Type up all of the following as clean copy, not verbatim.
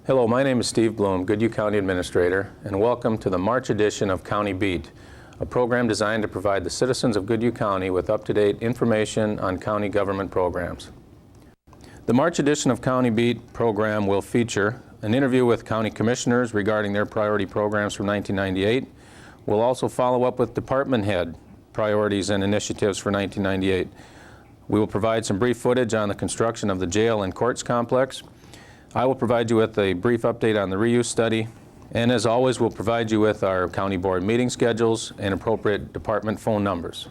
Hello, my name is Steve Bloom, Goodhue County Administrator, and welcome to the March edition of County Beat, a program designed to provide the citizens of Goodhue County with up-to-date information on county government programs. The March edition of County Beat program will feature an interview with county commissioners regarding their priority programs from 1998. We'll also follow up with department head priorities and initiatives for 1998. We will provide some brief footage on the construction of the jail and courts complex. I will provide you with a brief update on the reuse study, and as always, we'll provide you with our county board meeting schedules and appropriate department phone numbers.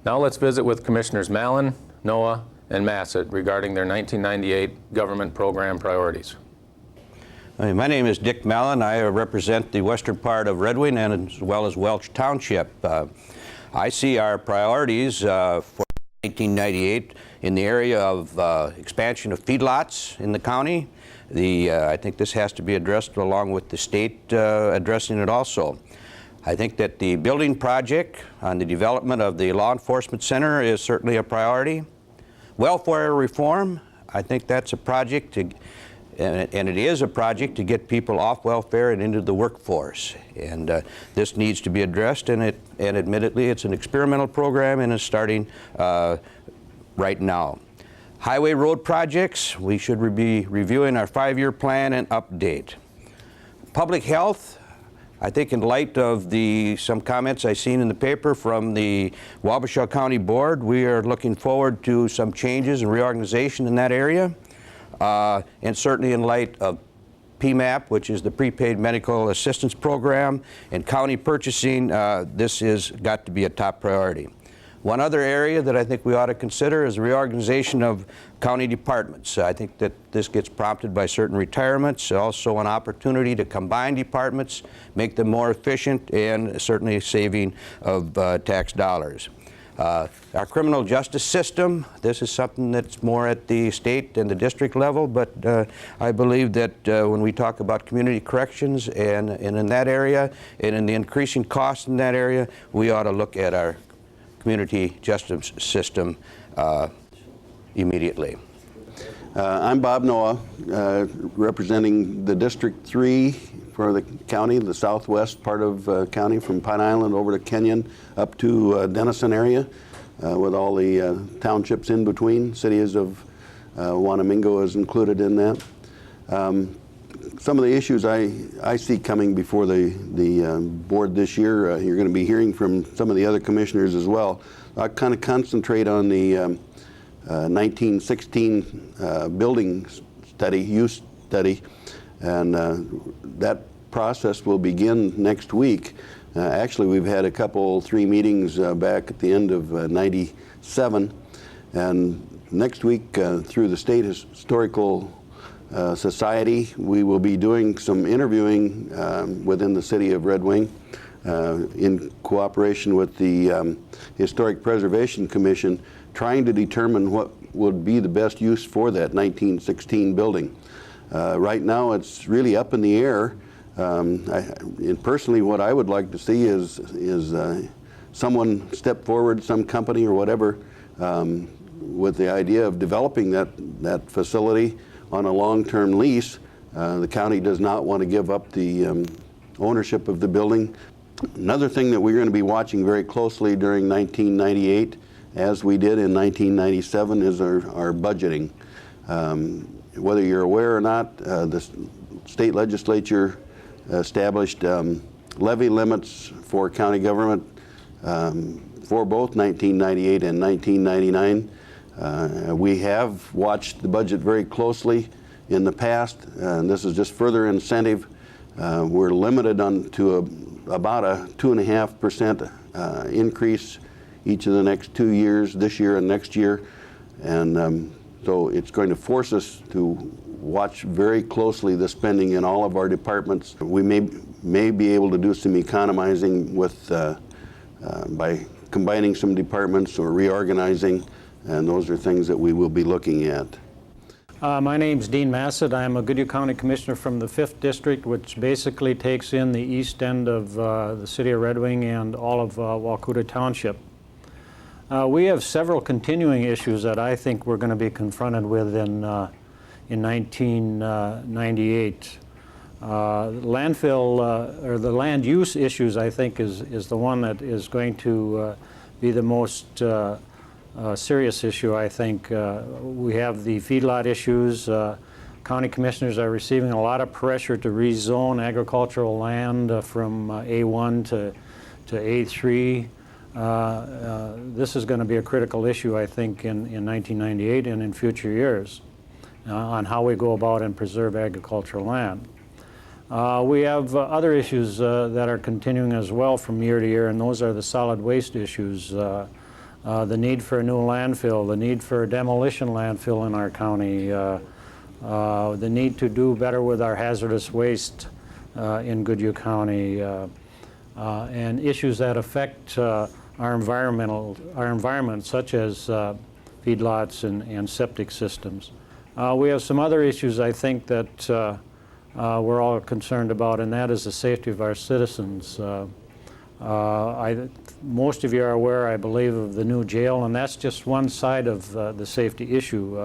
Now let's visit with Commissioners Mallon, Noah, and Massett regarding their 1998 government program priorities. My name is Dick Mallon. I represent the western part of Red Wing and as well as Welch Township. I see our priorities for 1998 in the area of expansion of feedlots in the county. I think this has to be addressed along with the state addressing it also. I think that the building project on the development of the law enforcement center is certainly a priority. Welfare reform, I think that's a project and it is a project to get people off welfare and into the workforce. And this needs to be addressed, and admittedly it's an experimental program and is starting right now. Highway road projects, we should be reviewing our 5-year plan and update. Public health, I think in light of some comments I've seen in the paper from the Wabasha County Board, we are looking forward to some changes and reorganization in that area. And certainly in light of PMAP, which is the Prepaid Medical Assistance Program, and county purchasing, this has got to be a top priority. One other area that I think we ought to consider is the reorganization of county departments. I think that this gets prompted by certain retirements, also an opportunity to combine departments, make them more efficient, and certainly saving of tax dollars. Our criminal justice system, this is something that's more at the state and the district level, but I believe that when we talk about community corrections and in that area, and in the increasing costs in that area, we ought to look at our community justice system immediately. I'm Bob Noah, representing the District 3 for the county, the southwest part of county, from Pine Island over to Kenyon up to Denison area, with all the townships in between. Cities of Wanamingo is included in that. Some of the issues I see coming before the board this year, you're going to be hearing from some of the other commissioners as well. I kind of concentrate on the 1916 building study, use study, and that process will begin next week. Actually, we've had three meetings back at the end of '97, and next week through the State Historical Society, we will be doing some interviewing within the city of Red Wing in cooperation with the Historic Preservation Commission, trying to determine what would be the best use for that 1916 building. Right now it's really up in the air. And personally, what I would like to see is someone step forward, some company or whatever, with the idea of developing that facility on a long-term lease. The county does not want to give up the ownership of the building. Another thing that we're going to be watching very closely during 1998, as we did in 1997, is our budgeting. Whether you're aware or not, the state legislature established levy limits for county government for both 1998 and 1999. We have watched the budget very closely in the past, and this is just further incentive. We're limited to about a 2.5% increase each of the next 2 years, this year and next year, and so it's going to force us to watch very closely the spending in all of our departments. We may be able to do some economizing by combining some departments or reorganizing, and those are things that we will be looking at. My name's Dean Massett. I'm a Goodhue County Commissioner from the 5th District, which basically takes in the east end of the city of Red Wing and all of Walkuta Township. We have several continuing issues that I think we're going to be confronted with in in 1998. Landfill, or the land use issues, I think, is the one that is going to be the most serious issue, I think. We have the feedlot issues. County commissioners are receiving a lot of pressure to rezone agricultural land from A1 to A3. This is going to be a critical issue, I think, in 1998 and in future years on how we go about and preserve agricultural land. We have other issues that are continuing as well from year to year, and those are the solid waste issues. The need for a new landfill, the need for a demolition landfill in our county, the need to do better with our hazardous waste in Goodhue County, and issues that affect our environment, such as feedlots and septic systems. We have some other issues, I think, that we're all concerned about, and that is the safety of our citizens. Most of you are aware, I believe, of the new jail, and that's just one side of the safety issue.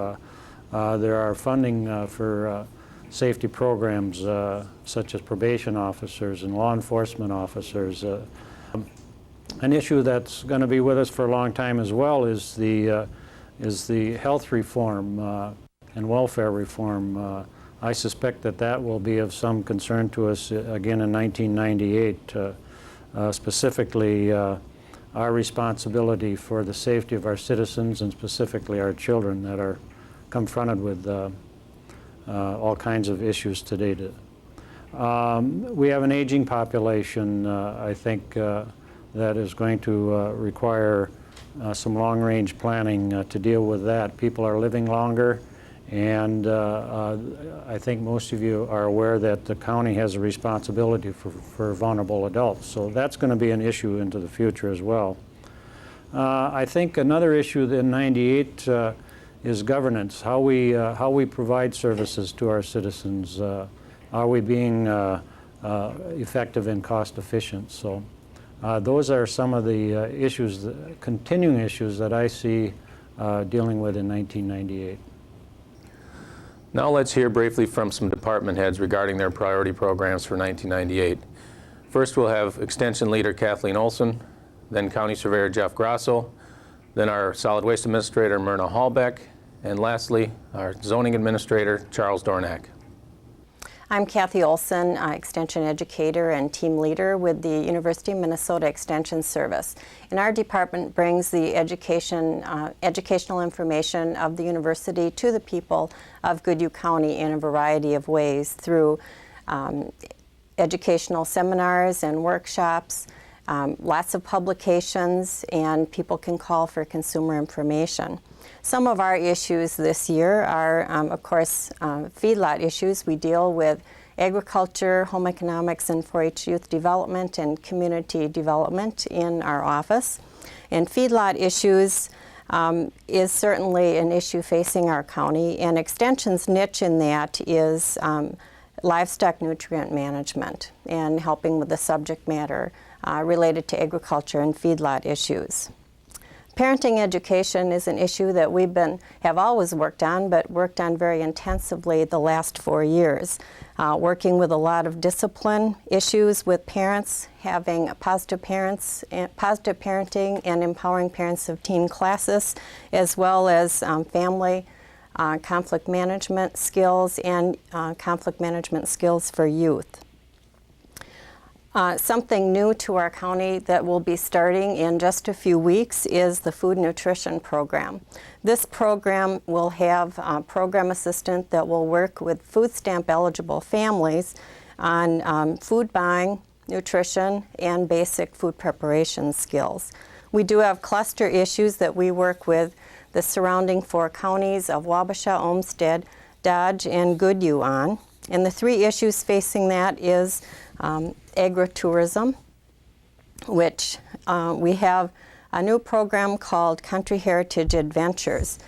There are funding for safety programs such as probation officers and law enforcement officers. An issue that's going to be with us for a long time as well is the health reform and welfare reform. I suspect that will be of some concern to us again in 1998, specifically our responsibility for the safety of our citizens and specifically our children that are confronted with all kinds of issues today. We have an aging population, I think, that is going to require some long-range planning to deal with that. People are living longer, and I think most of you are aware that the county has a responsibility for vulnerable adults. So that's going to be an issue into the future as well. I think another issue in '98 is governance, how we provide services to our citizens. Are we being effective and cost efficient? So those are some of the issues, continuing issues that I see dealing with in 1998. Now let's hear briefly from some department heads regarding their priority programs for 1998. First we'll have Extension Leader Kathleen Olson, then County Surveyor Jeff Grosso, then our Solid Waste Administrator Myrna Hallbeck, and lastly our Zoning Administrator Charles Dornack. I'm Kathy Olson, Extension Educator and Team Leader with the University of Minnesota Extension Service. And our department brings the educational information of the university to the people of Goodhue County in a variety of ways through educational seminars and workshops, lots of publications, and people can call for consumer information. Some of our issues this year are, of course, feedlot issues. We deal with agriculture, home economics, and 4-H youth development and community development in our office. And feedlot issues is certainly an issue facing our county, and Extension's niche in that is livestock nutrient management and helping with the subject matter related to agriculture and feedlot issues. Parenting education is an issue that have always worked on, but worked on very intensively the last 4 years. Working with a lot of discipline issues with parents, having positive parenting and empowering parents of teen classes, as well as family conflict management skills and conflict management skills for youth. Something new to our county that will be starting in just a few weeks is the food nutrition program. This program will have a program assistant that will work with food stamp eligible families on food buying, nutrition, and basic food preparation skills. We do have cluster issues that we work with the surrounding 4 counties of Wabasha, Olmsted, Dodge, and Goodhue on. And the 3 issues facing that is agritourism, which we have a new program called Country Heritage Adventures.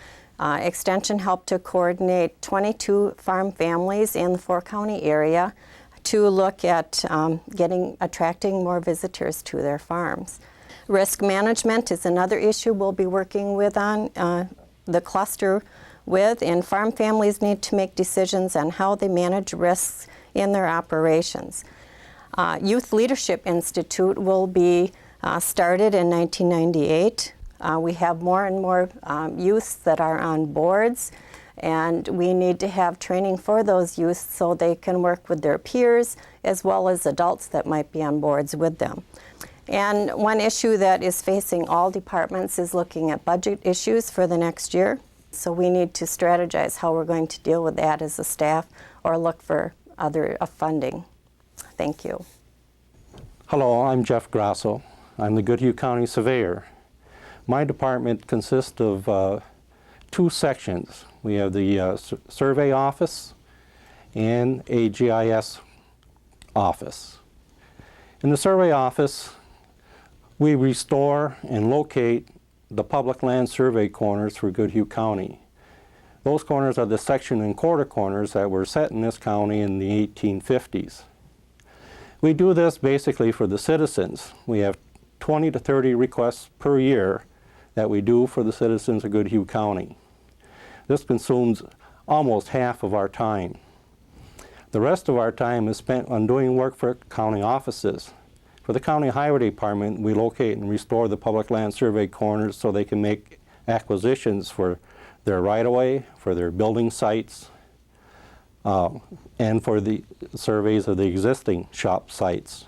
Extension helped to coordinate 22 farm families in the 4-county area to look at attracting more visitors to their farms. Risk management is another issue we'll be working with on. The cluster with, and farm families need to make decisions on how they manage risks in their operations. Youth Leadership Institute will be started in 1998. We have more and more youths that are on boards, and we need to have training for those youth so they can work with their peers as well as adults that might be on boards with them. And one issue that is facing all departments is looking at budget issues for the next year. So we need to strategize how we're going to deal with that as a staff or look for other funding. Thank you. Hello, I'm Jeff Grasso. I'm the Goodhue County Surveyor. My department consists of two sections. We have the survey office and a GIS office. In the survey office, we restore and locate the public land survey corners for Goodhue County. Those corners are the section and quarter corners that were set in this county in the 1850s. We do this basically for the citizens. We have 20 to 30 requests per year that we do for the citizens of Goodhue County. This consumes almost half of our time. The rest of our time is spent on doing work for county offices. For the County Highway Department, we locate and restore the public land survey corners so they can make acquisitions for their right-of-way, for their building sites, and for the surveys of the existing shop sites.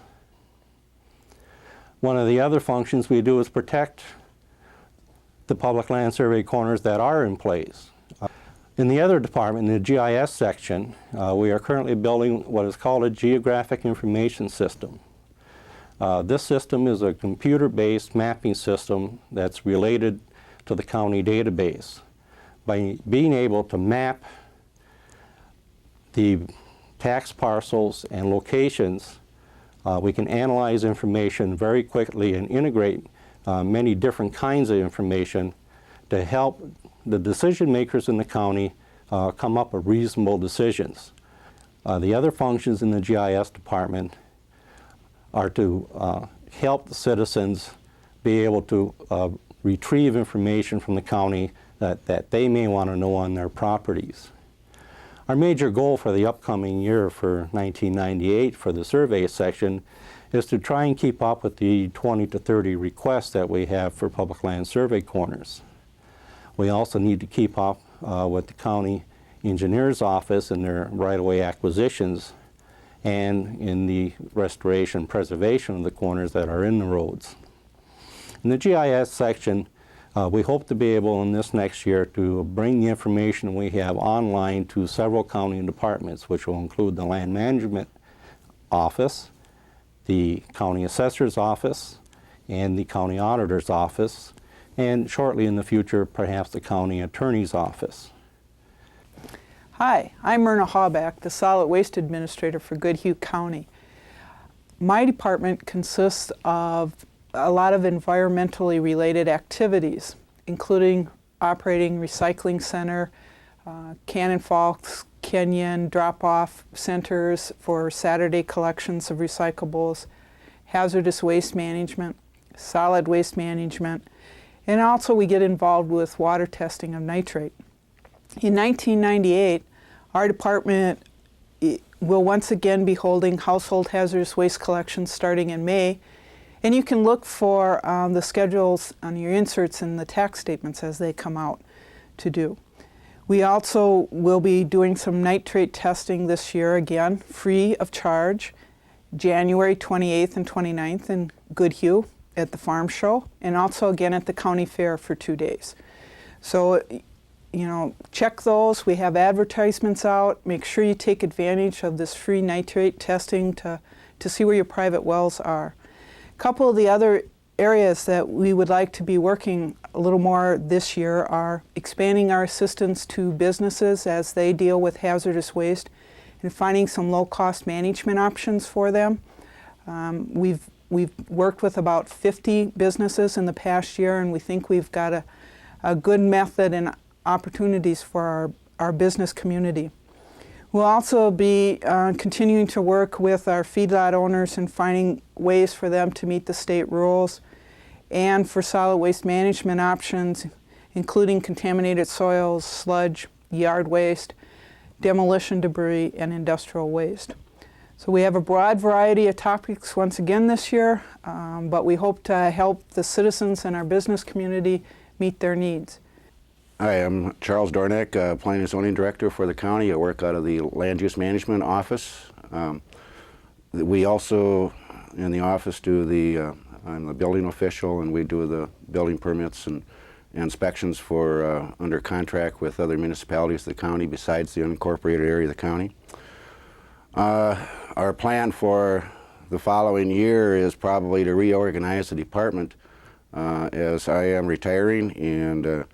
One of the other functions we do is protect the public land survey corners that are in place. In the other department, in the GIS section, we are currently building what is called a geographic information system. This system is a computer-based mapping system that's related to the county database. By being able to map the tax parcels and locations, we can analyze information very quickly and integrate many different kinds of information to help the decision makers in the county come up with reasonable decisions. The other functions in the GIS department are to help the citizens be able to retrieve information from the county that they may want to know on their properties. Our major goal for the upcoming year for 1998 for the survey section is to try and keep up with the 20 to 30 requests that we have for public land survey corners. We also need to keep up with the county engineer's office and their right-of-way acquisitions and in the restoration and preservation of the corners that are in the roads. In the GIS section, we hope to be able in this next year to bring the information we have online to several county departments, which will include the Land Management Office, the County Assessor's Office, and the County Auditor's Office, and shortly in the future, perhaps the County Attorney's Office. Hi, I'm Myrna Hawback, the Solid Waste Administrator for Goodhue County. My department consists of a lot of environmentally related activities, including operating recycling center, Cannon Falls, Kenyon drop-off centers for Saturday collections of recyclables, hazardous waste management, solid waste management, and also we get involved with water testing of nitrate. In 1998, our department will once again be holding household hazardous waste collections starting in May, and you can look for the schedules on your inserts in the tax statements as they come out to do. We also will be doing some nitrate testing this year again, free of charge, January 28th and 29th in Goodhue at the Farm Show, and also again at the County Fair for 2 days. So, you know, check those. We have advertisements out. Make sure you take advantage of this free nitrate testing to see where your private wells are. A couple of the other areas that we would like to be working a little more this year are expanding our assistance to businesses as they deal with hazardous waste and finding some low-cost management options for them. We've worked with about 50 businesses in the past year, and we think we've got a good method and opportunities for our business community. We'll also be continuing to work with our feedlot owners and finding ways for them to meet the state rules and for solid waste management options, including contaminated soils, sludge, yard waste, demolition debris, and industrial waste. So we have a broad variety of topics once again this year, but we hope to help the citizens and our business community meet their needs. Hi, I'm Charles Dornick, Planning and Zoning Director for the county. I work out of the Land Use Management Office. We also, in the office, I'm the building official, and we do the building permits and inspections for under contract with other municipalities of the county besides the unincorporated area of the county. Our plan for the following year is probably to reorganize the department as I am retiring, and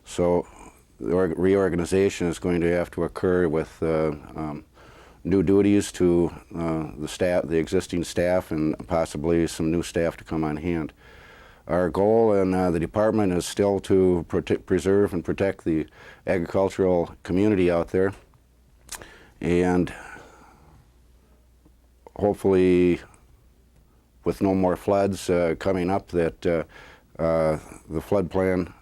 so the reorganization is going to have to occur with new duties to the existing staff, and possibly some new staff to come on hand. Our goal in the department is still to preserve and protect the agricultural community out there, and hopefully with no more floods coming up, that the floodplain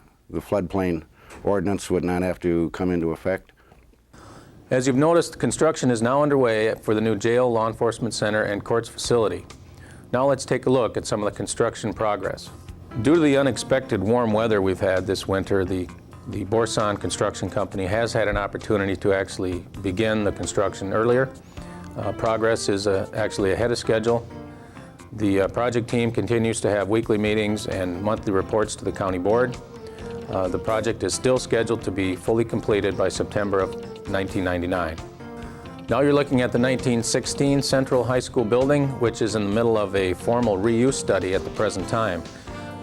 ordinance would not have to come into effect. As you've noticed, construction is now underway for the new jail, law enforcement center, and courts facility. Now let's take a look at some of the construction progress. Due to the unexpected warm weather we've had this winter, the Borsan Construction Company has had an opportunity to actually begin the construction earlier. Progress is actually ahead of schedule. The project team continues to have weekly meetings and monthly reports to the county board. The project is still scheduled to be fully completed by September of 1999. Now you're looking at the 1916 Central High School building, which is in the middle of a formal reuse study at the present time.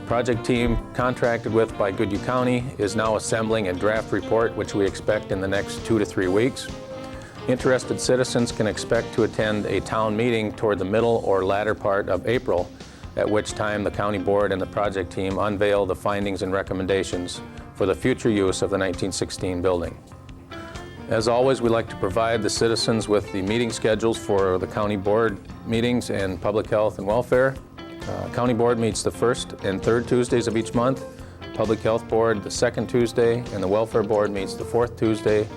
Project team contracted with by Goodhue County is now assembling a draft report, which we expect in the next 2 to 3 weeks. Interested citizens can expect to attend a town meeting toward the middle or latter part of April, at which time the county board and the project team unveil the findings and recommendations for the future use of the 1916 building. As always, we like to provide the citizens with the meeting schedules for the county board meetings and public health and welfare. County board meets the first and third Tuesdays of each month, public health board the second Tuesday, and the welfare board meets the fourth Tuesday.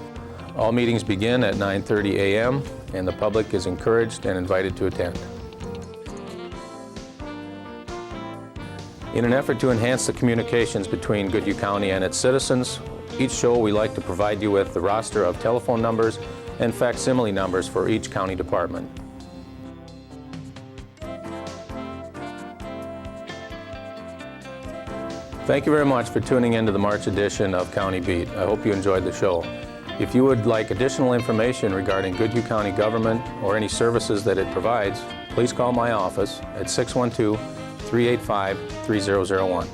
All meetings begin at 9:30 a.m. and the public is encouraged and invited to attend. In an effort to enhance the communications between Goodhue County and its citizens, each show we like to provide you with the roster of telephone numbers and facsimile numbers for each county department. Thank you very much for tuning in to the March edition of County Beat. I hope you enjoyed the show. If you would like additional information regarding Goodhue County government or any services that it provides, please call my office at 612-385-3001.